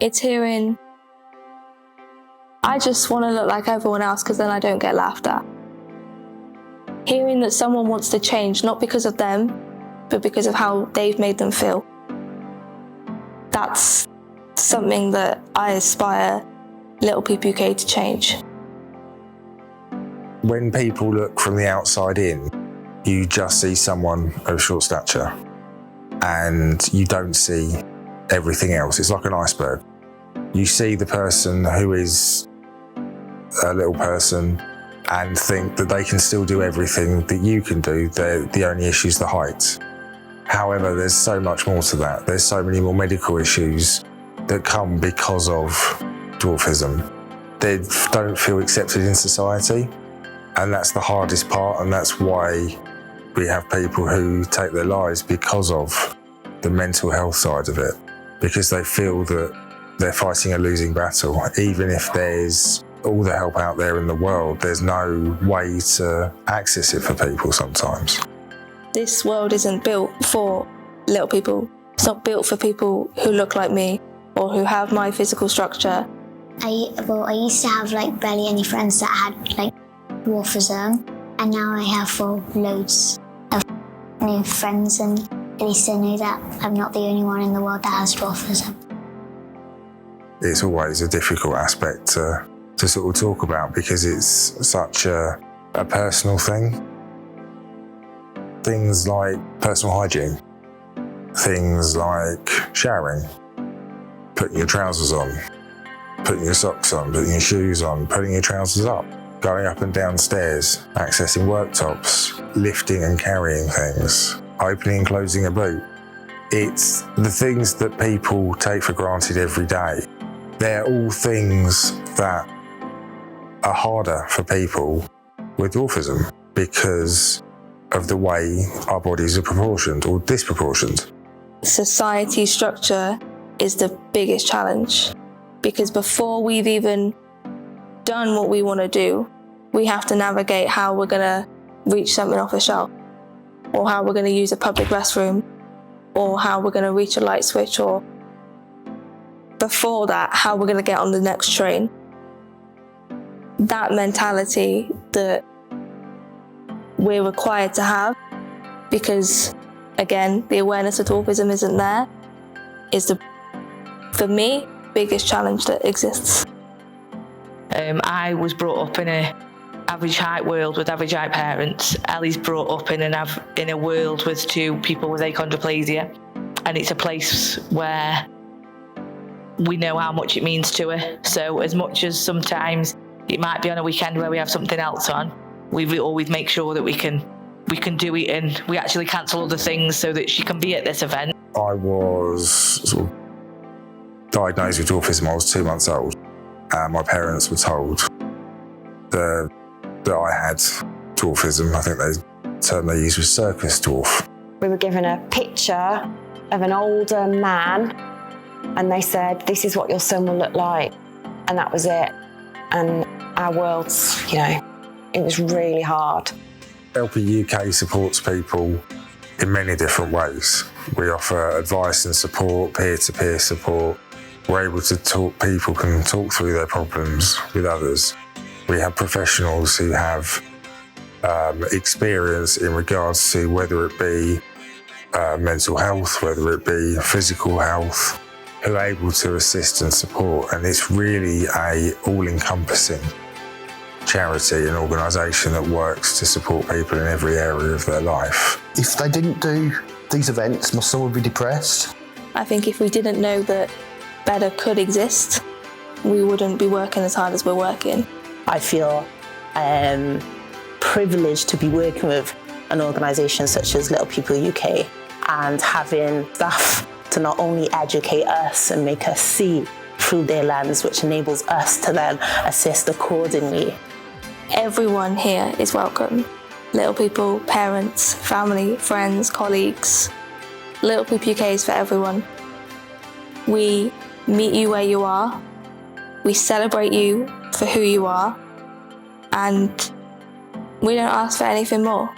It's hearing, I just want to look like everyone else because then I don't get laughed at. Hearing that someone wants to change, not because of them, but because of how they've made them feel. That's something that I aspire Little People UK to change. When people look from the outside in, you just see someone of short stature and you don't see everything else. It's like an iceberg. You see the person who is a little person and think that they can still do everything that you can do. The only issue is the height. However, there's so much more to that. There's so many more medical issues that come because of dwarfism. They don't feel accepted in society, and that's the hardest part, and that's why we have people who take their lives because of the mental health side of it, because they feel that they're fighting a losing battle. Even if there's all the help out there in the world, there's no way to access it for people sometimes. This world isn't built for little people. It's not built for people who look like me or who have my physical structure. I used to have barely any friends that had dwarfism, and now I have loads of new friends, and at least I know that I'm not the only one in the world that has dwarfism. It's always a difficult aspect to sort of talk about because it's such a personal thing. Things like personal hygiene, things like showering, putting your trousers on, putting your socks on, putting your shoes on, putting your trousers up, going up and down stairs, accessing worktops, lifting and carrying things, opening and closing a boot. It's the things that people take for granted every day. They're all things that are harder for people with dwarfism because of the way our bodies are proportioned or disproportioned. Society structure is the biggest challenge because before we've even done what we want to do, we have to navigate how we're going to reach something off a shelf, or how we're going to use a public restroom, or how we're going to reach a light switch, or before that, how we're going to get on the next train. That mentality that we're required to have, because again, the awareness of dwarfism isn't there, is for me, biggest challenge that exists. I was brought up in a average height world with average height parents. Ellie's brought up in a world with two people with achondroplasia, and it's a place where we know how much it means to her. So as much as sometimes it might be on a weekend where we have something else on, we always make sure that we can do it, and we actually cancel other things so that she can be at this event. I was sort of diagnosed with dwarfism. I was 2 months old, and my parents were told that I had dwarfism. I think the term they used was circus dwarf. We were given a picture of an older man, and they said, "This is what your son will look like," and that was it. And our worlds, it was really hard. LP UK supports people in many different ways. We offer advice and support, peer-to-peer support. We're able to people can talk through their problems with others. We have professionals who have experience in regards to whether it be mental health, whether it be physical health, who are able to assist and support. And it's really a all-encompassing charity and organisation that works to support people in every area of their life. If they didn't do these events, my son would be depressed. I think if we didn't know that better could exist, we wouldn't be working as hard as we're working. I feel privileged to be working with an organisation such as Little People UK and having staff to not only educate us and make us see through their lens, which enables us to then assist accordingly. Everyone here is welcome. Little people, parents, family, friends, colleagues. Little People UK is for everyone. We meet you where you are. We celebrate you for who you are. And we don't ask for anything more.